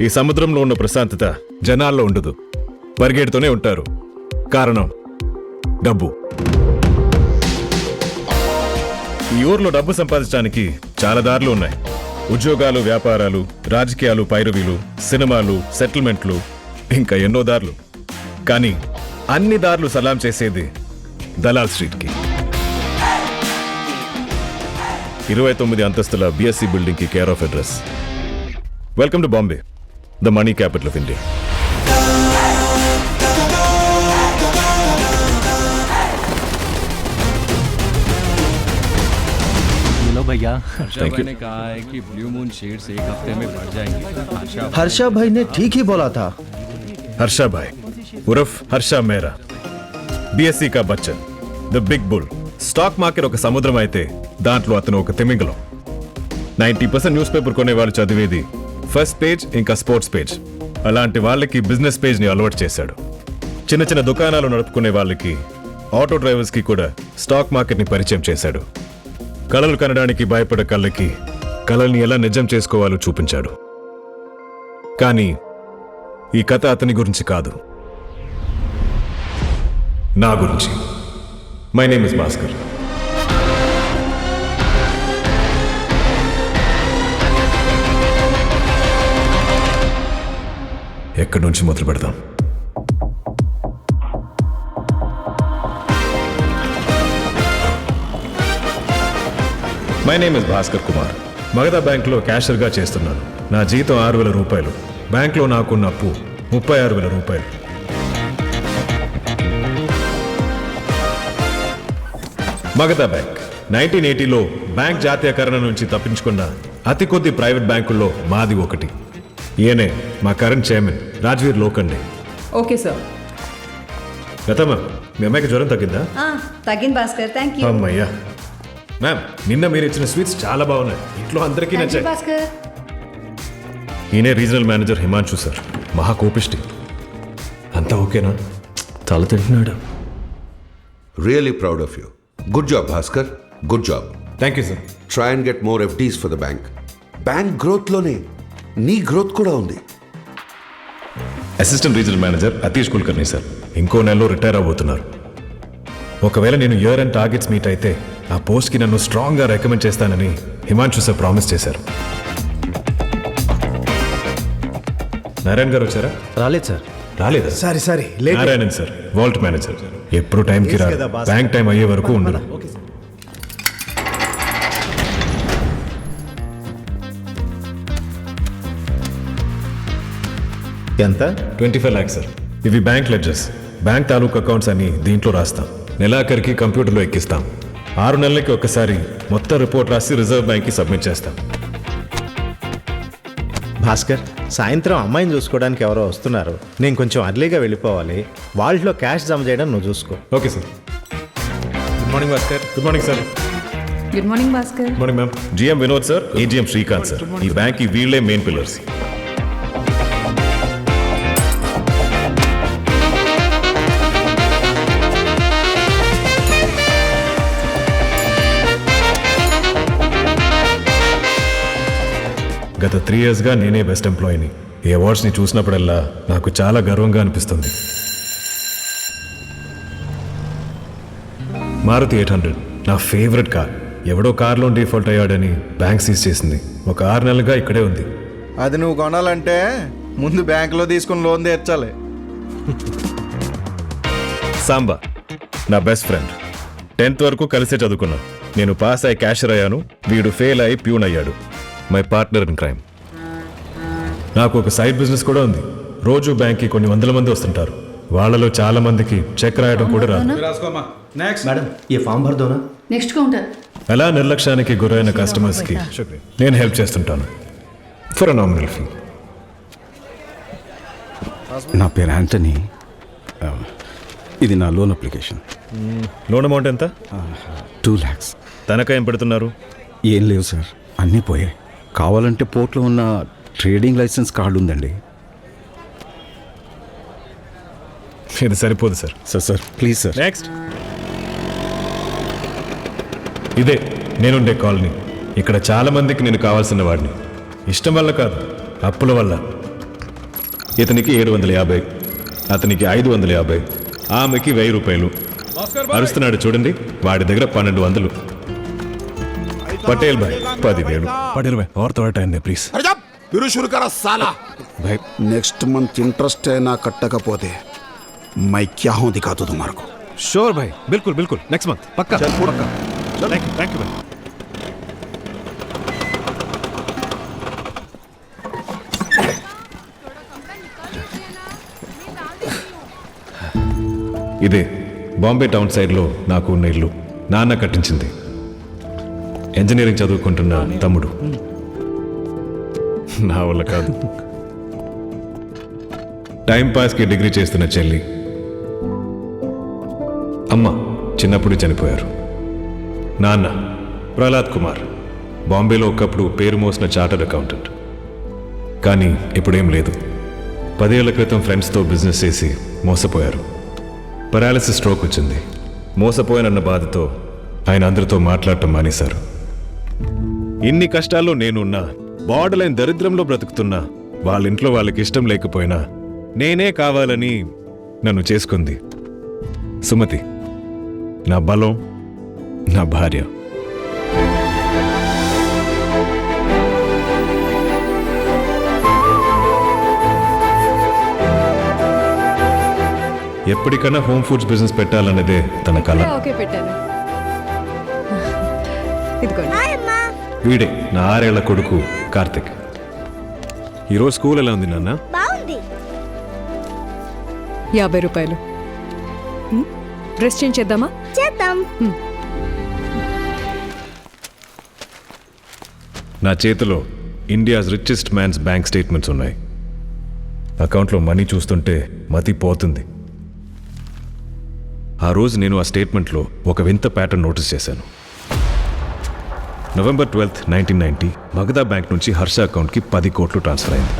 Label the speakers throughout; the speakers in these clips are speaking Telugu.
Speaker 1: ఈ సముద్రంలో ఉన్న ప్రశాంతత జనాల్లో ఉండదు, పరిగెడుతూనే ఉంటారు. కారణం డబ్బు. ఈ ఊర్లో డబ్బు సంపాదించడానికి చాలా దారులు ఉన్నాయి. ఉద్యోగాలు, వ్యాపారాలు, రాజకీయాలు, పైరవీలు, సినిమాలు, సెటిల్మెంట్లు, ఇంకా ఎన్నో దారులు. కానీ అన్ని దారులు సలాం చేసేది దలాల్ స్ట్రీట్కి. 29 అంతస్తుల బిఎస్సి బిల్డింగ్ కి care of address. Welcome to Bombay, the money capital of India.
Speaker 2: भैया
Speaker 3: हर्षा भाई ने कहा है कि ब्लू मून शेड्स एक हफ्ते में बढ़ जाएंगे.
Speaker 4: हर्षा भाई ने ठीक ही बोला था.
Speaker 1: हर्षा भाई उर्फ हर्षा मेहरा, बीएससी का Bachchan, the big bull. Stock market ఒక సముద్రం అయితే దాంట్లో అతను ఒక తిమింగలం. 90% న్యూస్ పేపర్ కొనే వాళ్ళు చదివేది ఫస్ట్ పేజ్, ఇంకా స్పోర్ట్స్ పేజ్. అలాంటి వాళ్ళకి బిజినెస్ పేజ్ ని అలవాటు చేశాడు. చిన్న చిన్న దుకాణాలు నడుపుకునే వాళ్ళకి, ఆటో డ్రైవర్స్ కి కూడా స్టాక్ మార్కెట్ ని పరిచయం చేశాడు. కళలు కనడానికి భయపడే కళ్ళకి కళల్ని ఎలా నిజం చేసుకోవాలో చూపించాడు. కానీ ఈ కథ అతని గురించి కాదు, నా గురించి. My name is Bhaskar. ఎక్కడి నుంచి మొదలు పెడదాం? My name is Bhaskar Kumar. Magadha బ్యాంక్లో క్యాషియర్గా చేస్తున్నాను. నా జీతం 6,000 రూపాయలు. బ్యాంక్లో నాకున్న అప్పు 36,000 రూపాయలు. మగధ బ్యాంక్ 1980లో బ్యాంక్ జాతీయకరణ నుంచి తప్పించుకున్న అతి కొద్ది ప్రైవేట్ బ్యాంకుల్లో మాది ఒకటి. ఈయనే మా current chairman Rajveer Lokhande.
Speaker 5: Okay sir.
Speaker 1: గతమ్మ, మీ అమ్మాయికి జ్వరం తగ్గిందా?
Speaker 5: తగ్గింది భాస్కర్, థ్యాంక్ యూ.
Speaker 1: అమ్మయ్యా. మ్యామ్, నిన్న మీరు ఇచ్చిన స్వీట్స్ చాలా బాగున్నాయి. ఇంట్లో అందరికీ నచ్చాయి.
Speaker 5: భాస్కర్.
Speaker 1: ఈయనే రీజనల్ మేనేజర్ హిమాంశు సార్, మహా కోపిష్టి. అంతా ఓకేనా? తల తింటున్నాడు.
Speaker 6: Really proud of you. Good job, Bhaskar. Good job.
Speaker 1: Thank you sir.
Speaker 6: Try and get more FDs for the bank. Bank growth లోనే నీ గ్రోత్ కూడా ఉంది.
Speaker 1: Assistant regional manager Atishi Kulkarni sir ఇంకో నెలలో రిటైర్ అవబోతున్నారు. ఒకవేళ నేను ఇయర్ అండ్ టార్గెట్స్ మీట్ అయితే ఆ పోస్ట్కి నన్ను స్ట్రాంగ్గా రికమెండ్ చేస్తానని హిమాంశు సార్ ప్రామిస్ చేశారు. నారాయణ గారు వచ్చారా?
Speaker 4: రాలేదు సార్.
Speaker 1: రాలేదా?
Speaker 4: Sorry
Speaker 1: Narayanan sir, vault manager. ఎప్పుడు టైంకి రాదు, బ్యాంక్ టైం అయ్యే వరకు ఉండదు.
Speaker 4: ఎంత?
Speaker 1: 25 lakhs సార్. ఇవి బ్యాంక్ లెడ్జర్స్. బ్యాంక్ తాలూకు అకౌంట్స్ అని దీంట్లో రాస్తాం. నెలాఖరికి కంప్యూటర్లో ఎక్కిస్తాం. 6 నెలలకి ఒకసారి మొత్తం రిపోర్ట్ రాసి రిజర్వ్ బ్యాంక్కి సబ్మిట్ చేస్తాం.
Speaker 4: భాస్కర్, సాయంత్రం అమ్మాయిని చూసుకోవడానికి ఎవరో వస్తున్నారు. నేను కొంచెం అర్లీగా వెళ్ళిపోవాలి. వాళ్ళలో క్యాష్ జమ చేయడం నువ్వు చూసుకో.
Speaker 1: Okay sir. Good morning Bhaskar. Good morning sir.
Speaker 5: Good morning Bhaskar.
Speaker 1: Good morning ma'am. GM Vinod sir, AGM Srikanth sir. ఈ బ్యాంక్ ఈ వీళ్ళే మెయిన్ పిల్లర్స్. గత 3 yearsగా నేనే బెస్ట్ ఎంప్లాయీని. ఈ అవార్డ్స్ని చూసినప్పుడల్లా నాకు చాలా గర్వంగా అనిపిస్తుంది. మారుతి 800 నా ఫేవరెట్ కార్. ఎవడో కార్ లోన్ డిఫాల్ట్ అయ్యాడని బ్యాంక్ సీజ్ చేసింది. ఒక 6 నెలలుగా ఇక్కడే ఉంది.
Speaker 7: అది నువ్వు కొనాలంటే ముందు బ్యాంకులో తీసుకుని లోన్ తీర్చాలి.
Speaker 1: సాంబా నా బెస్ట్ ఫ్రెండ్. 10th వరకు కలిసే చదువుకున్నాం. నేను పాస్ అయి క్యాషియర్ అయ్యాను, వీడు ఫెయిల్ అయి ప్యూన్ అయ్యాడు. My partner in crime. నాకు ఒక సైడ్ బిజినెస్ కూడా ఉంది. రోజు బ్యాంక్కి కొన్ని 100 మంది వస్తుంటారు. వాళ్ళలో చాలా మందికి చెక్ రాయడం కూడా రాదు.
Speaker 4: మేడం, ఈ ఫామ్ భర్ దోనా.
Speaker 5: Next counter.
Speaker 1: అలా నిర్లక్ష్యానికి గురైన కస్టమర్స్కి నేను హెల్ప్ చేస్తుంటాను ఫర్ నామినల్ ఫీ.
Speaker 8: నా పేరు యాంటనీ. ఇది నా లోన్ అప్లికేషన్.
Speaker 1: లోన్ అమౌంట్ ఎంత?
Speaker 8: 2 lakhs.
Speaker 1: తనఖా ఏం పెడుతున్నారు?
Speaker 8: ఏం లేవు సార్, అన్నీ పోయాయి. కావాలంటే పోర్ట్లో ఉన్న ట్రేడింగ్ లైసెన్స్ కార్డు ఉందండి.
Speaker 1: ఇది సరిపోదు sir.
Speaker 8: Sir please sir.
Speaker 1: Next. ఇదే నేనుండే కాలనీ. ఇక్కడ చాలా మందికి నేను కావాల్సిన వాడిని. ఇష్టం వల్ల కాదు, అప్పుల వల్ల. ఇతనికి 750, అతనికి 550, ఆమెకి 1000 రూపాయలు. అరుస్తున్నాడు చూడండి, వాడి దగ్గర 1200. పటేల్ భాయ్ 10,000. పటేల్ భాయ్ और थोड़ा टाइम दे प्लीज.
Speaker 2: फिर शुरू करा साला
Speaker 1: भाई
Speaker 2: नेक्स्ट मंथ इंटरेस्ट है ना कट्टకపోతే मैं क्या हूं दिखा दूं तुम्हारे को.
Speaker 1: श्योर भाई, बिल्कुल बिल्कुल, नेक्स्ट मंथ पक्का पक्का. थैंक यू भाई. ఇదే బాంబే టౌన్ సైడ్లో నాకు ఉన్న ఇల్లు. నాన్న కట్టించింది. ఇంజనీరింగ్ చదువుకుంటున్న తమ్ముడు. నా వల్ల కాదు. టైం పాస్కి డిగ్రీ చేస్తున్న చెల్లి. అమ్మ చిన్నప్పుడు చనిపోయారు. నాన్న ప్రహ్లాద్ కుమార్, బాంబేలో ఒకప్పుడు పేరు మోసిన చార్టర్డ్ అకౌంటెంట్. కానీ ఇప్పుడేం లేదు. 10 ఏళ్ల క్రితం ఫ్రెండ్స్తో బిజినెస్ చేసి మోసపోయారు. పెరాలిసిస్ స్ట్రోక్ వచ్చింది. మోసపోయానన్న బాధతో ఆయన అందరితో మాట్లాడటం మానేశారు. ఇన్ని కష్టాల్లో నేనున్నా, బార్డర్ లైన్ దరిద్రంలో బ్రతుకుతున్నా, వాళ్ళ ఇంట్లో వాళ్ళకి ఇష్టం లేకపోయినా నేనే కావాలని నన్ను చేసుకుంది సుమతి. నా బలం, నా భార్య. ఎప్పటికైనా హోమ్ ఫుడ్స్ బిజినెస్ పెట్టాలన్నదే తన కళ.
Speaker 5: ఓకే పెట్టాను. ఇదిగోండి.
Speaker 1: వీడే నా 6 ఏళ్ల కొడుకు కార్తిక్. ఈరోజు స్కూల్ ఎలా ఉంది నాన్న?
Speaker 9: బాగుంది.
Speaker 10: 50 రూపాయలు. డ్రెస్ చేంజ్ చేద్దామా?
Speaker 9: చేద్దాం.
Speaker 1: నా చేతిలో India's richest man's bank statements ఉన్నాయి. అకౌంట్లో మనీ చూస్తుంటే మతి పోతుంది. ఆ రోజు నేను ఆ స్టేట్మెంట్లో ఒక వింత ప్యాటర్న్ నోటీస్ చేశాను. నవంబర్ 12, 1990 మగధా బ్యాంక్ నుంచి హర్ష అకౌంట్కి 10 కోట్లు ట్రాన్స్ఫర్ అయింది.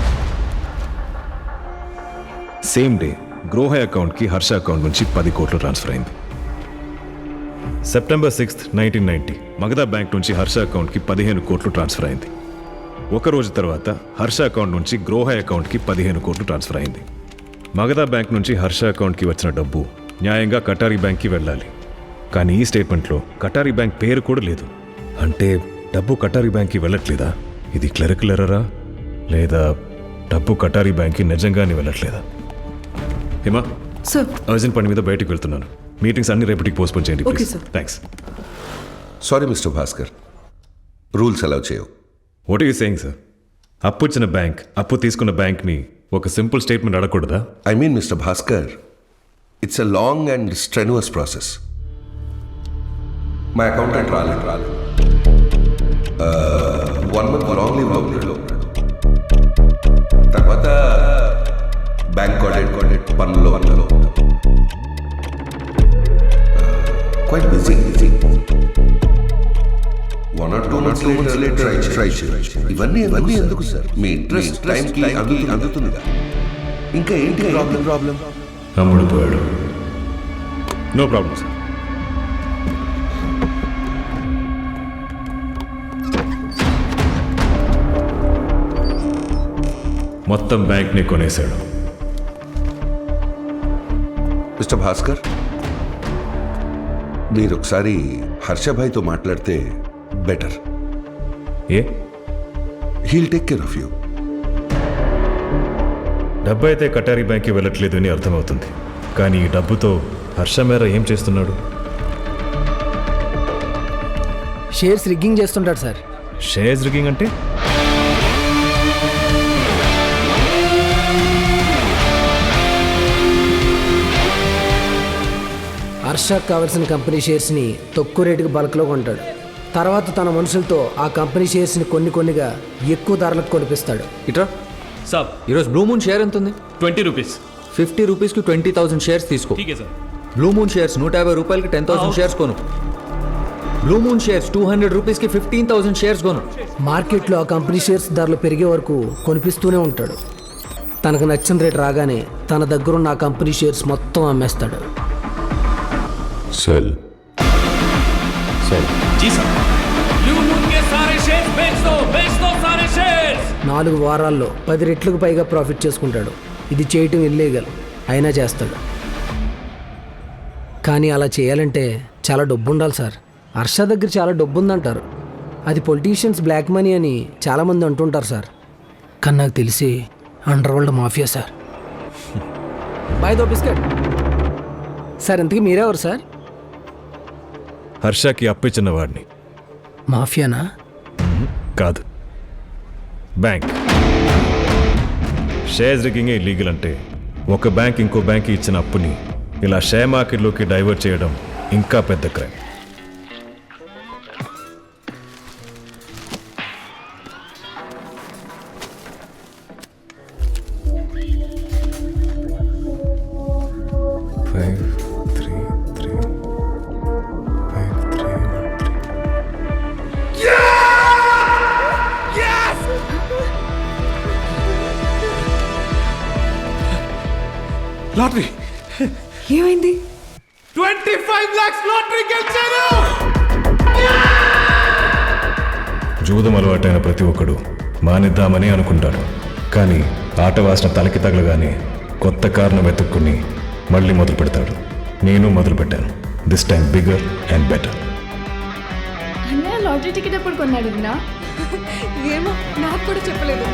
Speaker 1: సేమ్ డే గ్రోహై అకౌంట్కి హర్ష అకౌంట్ నుంచి 10 కోట్లు ట్రాన్స్ఫర్ అయింది. సెప్టెంబర్ 6, 1990 మగధా బ్యాంక్ నుంచి హర్ష అకౌంట్కి 15 కోట్లు ట్రాన్స్ఫర్ అయింది. ఒక రోజు తర్వాత హర్ష అకౌంట్ నుంచి గ్రోహై అకౌంట్కి 15 కోట్లు ట్రాన్స్ఫర్ అయింది. మగధా బ్యాంక్ నుంచి హర్ష అకౌంట్కి వచ్చిన డబ్బు న్యాయంగా కటారీ బ్యాంక్కి వెళ్ళాలి. కానీ ఈ స్టేట్మెంట్లో కటారీ బ్యాంక్ పేరు కూడా లేదు. అంటే డబ్బు కటారీ బ్యాంక్కి వెళ్ళట్లేదా? ఇది క్లరికల్ ఎర్రరా, లేదా డబ్బు కటారీ బ్యాంక్కి నిజంగానే వెళ్ళట్లేదా? హిమా,
Speaker 5: సార్.
Speaker 1: అర్జెంట్ పని మీద బయటికి వెళ్తున్నాను. మీటింగ్స్ అన్ని రేపటికి పోస్ట్పోన్ చేయండి
Speaker 5: okay
Speaker 1: please.
Speaker 5: Sir.
Speaker 1: Thanks.
Speaker 6: Sorry mister Bhaskar, rules allow చేయవు.
Speaker 1: What are you saying sir? అప్పు ఇచ్చిన బ్యాంక్, అప్పు తీసుకున్న బ్యాంక్ని ఒక సింపుల్ స్టేట్మెంట్ అడగకూడదా?
Speaker 6: I mean mister Bhaskar, it's a long and strenuous process. మా అకౌంటెంట్ రాలేదు 1 month లాంగ్ లీవ్ అవుతాడు. తర్వాత బ్యాంక్ ఆడిట్ పనుల్లో quite busy. 1 or 2 months later try చేయొచ్చు. ఇవన్నీ ఎందుకు సార్? మీ ఇంట్రెస్ట్ టైంకి అందుతుందిగా. ఇంకా ఏంటి ప్రాబ్లం?
Speaker 1: అమ్ముడు పోయాడు. No problem sir. మొత్తం బ్యాంక్ని కొనేశాడు.
Speaker 6: మిస్టర్ భాస్కర్, మీరు ఒకసారి హర్షభాయ్తో మాట్లాడితే బెటర్.
Speaker 1: ఏ?
Speaker 6: He'll take care of you.
Speaker 1: డబ్బు అయితే కటారీ బ్యాంక్కి వెళ్ళట్లేదు అని అర్థమవుతుంది. కానీ ఈ డబ్బుతో హర్ష మేర ఏం చేస్తున్నాడు?
Speaker 11: షేర్స్ రిగ్గింగ్ చేస్తుంటాడు సార్.
Speaker 1: షేర్స్ రిగ్గింగ్ అంటే?
Speaker 11: హర్షకు కావాల్సిన కంపెనీ షేర్స్ని తక్కువ రేటుకి బల్క్లో కొంటాడు. తర్వాత తన మనుషులతో ఆ కంపెనీ షేర్స్ని కొన్నిగా ఎక్కువ ధరలకు కొనిపిస్తాడు.
Speaker 3: ఇట్రా సాబ్, ఈరోజు బ్లూ మూన్ షేర్ ఎంత ఉంది?
Speaker 12: 20 రూపీస్.
Speaker 3: 50 రూపీస్కి 20,000 షేర్స్ తీసుకో. బ్లూ మూన్ షేర్స్ 150 రూపాయలకి 10,000 షేర్స్ కొను. బ్లూ మూన్ షేర్స్ 200 రూపీస్కి 15,000 షేర్స్ కొను.
Speaker 11: మార్కెట్లో ఆ కంపెనీ షేర్స్ ధరలు పెరిగే వరకు కొనిపిస్తూనే ఉంటాడు. తనకు నచ్చిన రేటు రాగానే తన దగ్గరున్న ఆ కంపెనీ షేర్స్ మొత్తం అమ్మేస్తాడు.
Speaker 8: సెల్
Speaker 12: जी सर. ब्लू मून के सारे शेयर्स बेच दो सारे शेयर्स.
Speaker 11: 4 వారాల్లో 10 రెట్లకు పైగా ప్రాఫిట్ చేసుకుంటాడు. ఇది చేయటం ఇల్లీగల్, అయినా చేస్తాడు. కానీ అలా చేయాలంటే చాలా డబ్బు ఉండాలి సార్. హర్ష దగ్గర చాలా డబ్బు ఉందంటారు. అది పొలిటీషియన్స్ బ్లాక్ మనీ అని చాలామంది అంటుంటారు సార్. కానీ నాకు తెలిసి అండర్ వరల్డ్ మాఫియా సార్. బాయ్ దో బిస్కెట్. సార్ ఇంతకీ మీరెవరు సార్?
Speaker 1: హర్షకి అప్పిచ్చిన వాడిని.
Speaker 11: మాఫియానా?
Speaker 1: కాదు, బ్యాంక్. షేర్స్ రిగ్గింగే ఇల్లీగల్ అంటే ఒక బ్యాంక్ ఇంకో బ్యాంక్ ఇచ్చిన అప్పుని ఇలా షేర్ మార్కెట్లోకి డైవర్ట్ చేయడం ఇంకా పెద్ద క్రైమ్.
Speaker 7: లాటరీ
Speaker 10: ఏమైంది?
Speaker 7: 25 lakhs లాటరీ గెలిచాను.
Speaker 1: జూదం అలవాటైన ప్రతి ఒక్కడు మానిద్దామని అనుకుంటాడు. కానీ ఆట వాసన తలకి తగలగానే కొత్త కారణం వెతుక్కుని మళ్ళీ మొదలు పెడతాడు. నేను మొదలు పెట్టాను. This time bigger and better.
Speaker 5: అన్నయ్య లాటరీ టికెట్ ఎప్పుడు కొన్నాడు?
Speaker 10: ఏమో, నాకు కూడా చెప్పలేదు.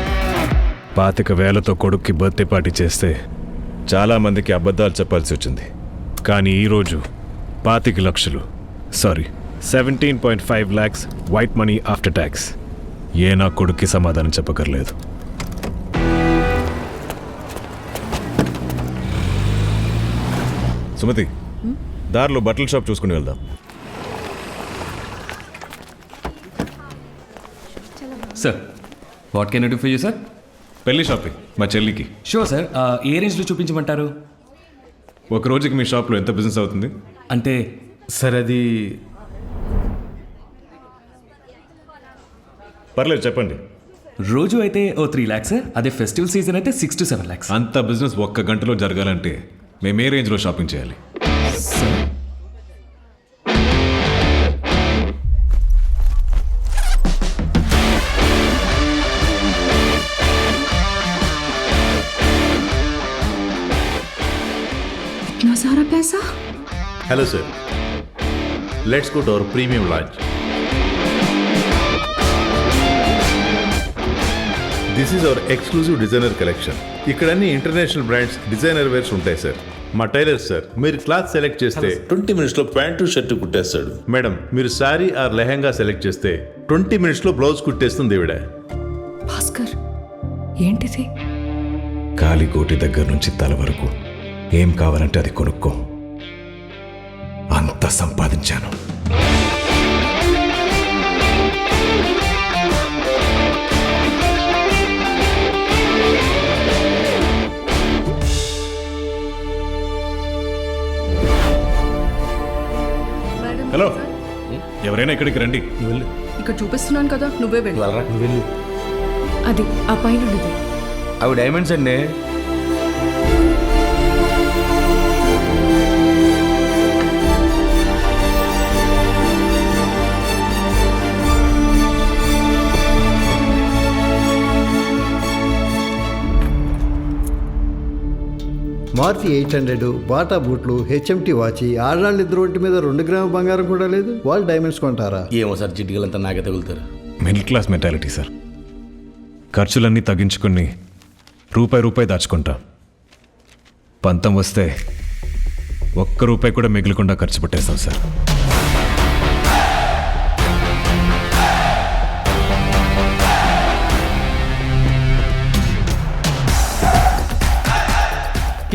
Speaker 1: 25,000తో కొడుక్కి బర్త్డే పార్టీ చేస్తే చాలా మందికి అబద్ధాలు చెప్పాల్సి వచ్చింది. కానీ ఈరోజు 25 లక్షలు, sorry 17.5 lakhs white money after tax. ఏ నా కొడుక్కి సమాధానం చెప్పకర్లేదు. సుమతి, దారిలో బట్టల షాప్ చూసుకుని వెళ్దాం.
Speaker 12: Sir, what can I do for you sir?
Speaker 1: పెళ్లి షాపింగ్ మా చెల్లికి.
Speaker 12: Sure sir. ఏ రేంజ్లో చూపించమంటారు?
Speaker 1: ఒక రోజుకి మీ షాప్లో ఎంత బిజినెస్ అవుతుంది?
Speaker 12: అంటే
Speaker 1: సార్ అది పర్లేదు చెప్పండి.
Speaker 12: రోజు అయితే 3 lakhs, అదే ఫెస్టివల్ సీజన్ అయితే 6 to 7 lakhs.
Speaker 1: అంత బిజినెస్ ఒక్క గంటలో జరగాలంటే మేము ఏ రేంజ్లో షాపింగ్ చేయాలి?
Speaker 5: इतना सारा पैसा?
Speaker 8: Hello sir, let's go to our premium launch. This is our exclusive designer collection. ఇక్కడ అన్ని ఇంటర్నేషనల్ బ్రాండ్స్ డిజైనర్ వేర్స్ ఉంటాయి సార్. మా టైలర్ సార్, మీరు క్లాత్ సెలెక్ట్ చేస్తే
Speaker 9: 20 minutesలో ప్యాంటు షర్టు కుట్టేస్తాడు.
Speaker 8: మేడం, మీరు సారీ ఆర్ లెహంగా సెలెక్ట్ చేస్తే 20 minutesలో బ్లౌజ్ కుట్టేస్తుంది ఈవిడ.
Speaker 10: భాస్కర్, ఏంటిది?
Speaker 1: కాలికోటి దగ్గర నుంచి తల వరకు ఏం కావాలంటే అది కొనుక్కో. అంత సంపాదించాను. హలో, ఎవరైనా ఇక్కడికి రండి.
Speaker 10: ఇక్కడ చూపిస్తున్నాను కదా, నువ్వే వెళ్ళు. అది ఆ పైన ఉన్నది.
Speaker 7: అవి డైమండ్స్ అండి.
Speaker 9: మారుతి 800, బాటా బూట్లు, హెచ్ఎంటి వాచి, ఆడవాళ్ళు ఇద్దరు ఒంటి మీద 2 గ్రాముల బంగారం కూడా లేదు. వాళ్ళు డైమండ్స్ కొంటారా?
Speaker 7: ఏమో సార్, చిట్టికలంతా నాకే తగులుతారు.
Speaker 1: Middle class mentality sir. ఖర్చులన్నీ తగ్గించుకుని రూపాయి దాచుకుంటాం. పంతం వస్తే ₹1 కూడా మిగిలకుండా ఖర్చు పెట్టేస్తాం సార్.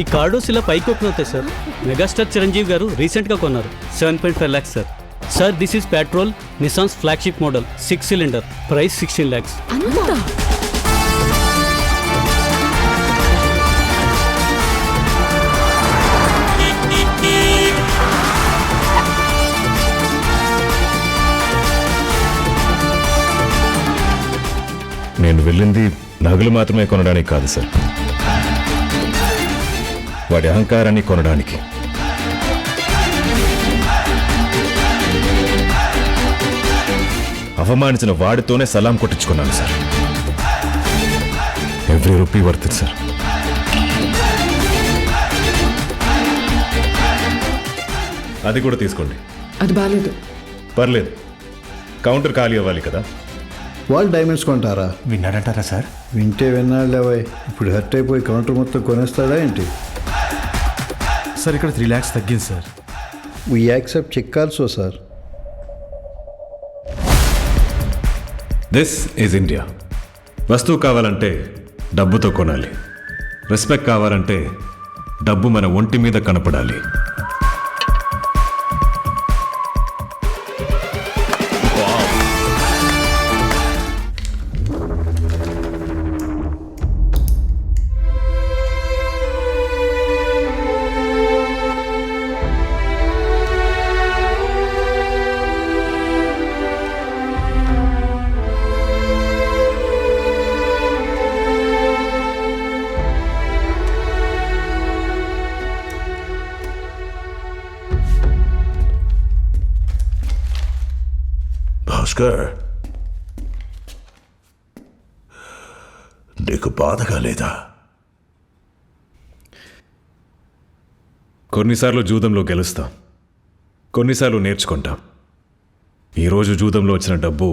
Speaker 12: ఈ కార్డోస్ ఇలా పైకి ఓపెన్ అవుతాయి సార్. మెగాస్టార్ చిరంజీవి గారు రీసెంట్గా కొన్నారు. 7.5 lakhs sir. Sir, this is petrol Nissan's flagship model 6 cylinder, price 16 lakhs.
Speaker 1: నేను వెళ్ళింది నగలు మాత్రమే కొనడానికి కాదు సార్, వాడి అహంకారాన్ని కొనడానికి. అవమానించిన వాడితోనే సలాం కొట్టించుకున్నాను sir. Every rupee worth it sir. అది కూడా తీసుకోండి.
Speaker 10: అది బాగాలేదు.
Speaker 1: పర్లేదు, కౌంటర్ ఖాళీ అవ్వాలి కదా.
Speaker 9: వాళ్ళు డైమండ్స్ కొంటారా?
Speaker 12: విన్నాడంటారా సార్?
Speaker 9: వింటే విన్నాడు లేవాయ్. ఇప్పుడు హర్ట్ అయిపోయి కౌంటర్ మొత్తం కొనేస్తాడా ఏంటి?
Speaker 12: సార్ ఇక్కడ 3 lakhs తగ్గింది sir.
Speaker 9: We accept cheque also sir.
Speaker 1: This is India. వస్తువు కావాలంటే డబ్బుతో కొనాలి. రెస్పెక్ట్ కావాలంటే డబ్బు మన ఒంటి మీద కనపడాలి.
Speaker 6: భాస్కర్, నీకు బాధగా లేదా?
Speaker 1: కొన్నిసార్లు జూదంలో గెలుస్తాం, కొన్నిసార్లు నేర్చుకుంటాం. ఈరోజు జూదంలో వచ్చిన డబ్బు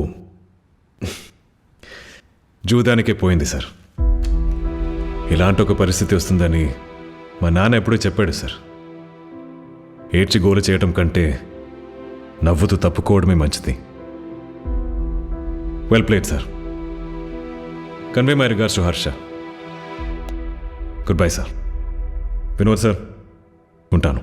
Speaker 1: జూదానికే పోయింది సార్. ఇలాంటి ఒక పరిస్థితి వస్తుందని మా నాన్న ఎప్పుడూ చెప్పాడు సార్. ఏడ్చి గోలు చేయటం కంటే నవ్వుతూ తప్పుకోవడమే మంచిది. Well played sir. Convey my regards to Harsha. Good bye sir. Vinod sir, ఉంటాను.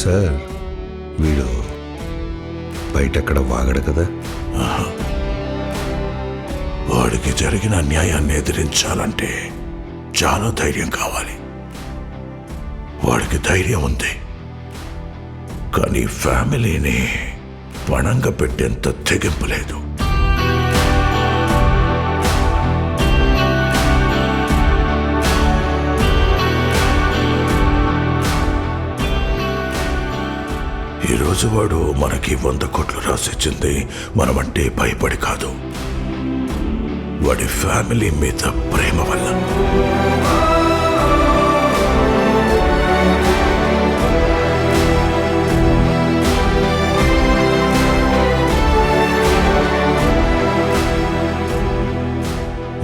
Speaker 6: సార్, వీడు బయటెక్కడ వాగడు కదా. వాడికి జరిగిన అన్యాయాన్ని ఎదిరించాలంటే చాలా ధైర్యం కావాలి. వాడికి ధైర్యం ఉంది, కానీ ఫ్యామిలీని పణంగా పెట్టేంత తెగింపు లేదు. ఈరోజు వాడు మనకి 100 కోట్లు రాసిచ్చింది మనమంటే భయపడి కాదు, వాడి ఫ్యామిలీ మీద ప్రేమ వల్ల.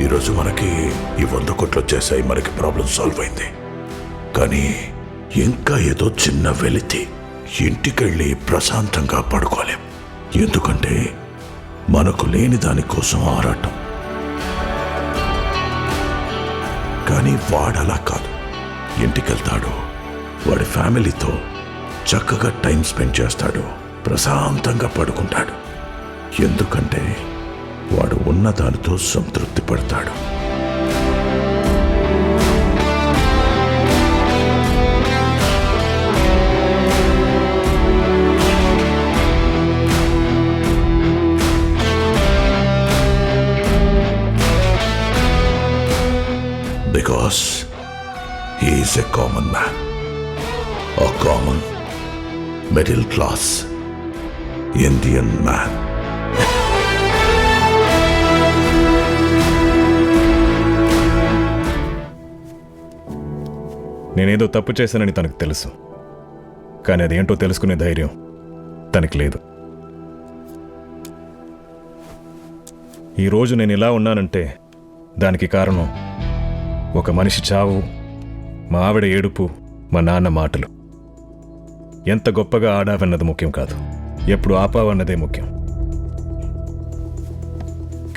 Speaker 6: ఈరోజు మనకి ఈ 100 కోట్లు వచ్చేసాయి, మనకి ప్రాబ్లం సాల్వ్ అయింది. కానీ ఇంకా ఏదో చిన్న వెలితి. ఇంటికెళ్ళి ప్రశాంతంగా పడుకోలేం, ఎందుకంటే మనకు లేని దానికోసం ఆరాటం. కానీ వాడలా కాదు. ఇంటికెళ్తాడు, వాడి ఫ్యామిలీతో చక్కగా టైం స్పెండ్ చేస్తాడు, ప్రశాంతంగా పడుకుంటాడు. ఎందుకంటే వాడు ఉన్న దానితో సంతృప్తి పడతాడు. Because he is a common man, a common middle class Indian man.
Speaker 1: నేనేదో తప్పు చేశానని తనకు తెలుసు, కానీ అదేంటో తెలుసుకునే ధైర్యం తనకి లేదు. ఈరోజు నేను ఇలా ఉన్నానంటే దానికి కారణం ఒక మనిషి చావు, మా ఆవిడ ఏడుపు, మా నాన్న మాటలు. ఎంత గొప్పగా ఆడావన్నది ముఖ్యం కాదు, ఎప్పుడు ఆపావన్నదే ముఖ్యం.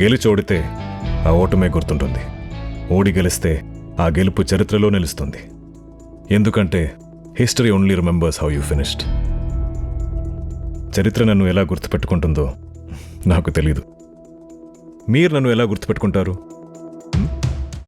Speaker 1: గెలిచోడితే ఆ ఓటమే గుర్తుంటుంది, ఓడి గెలిస్తే ఆ గెలుపు చరిత్రలో నిలుస్తుంది. ఎందుకంటే history only remembers how you finished. చరిత్ర నన్ను ఎలా గుర్తుపెట్టుకుంటుందో నాకు తెలీదు. మీరు నన్ను ఎలా గుర్తుపెట్టుకుంటారు?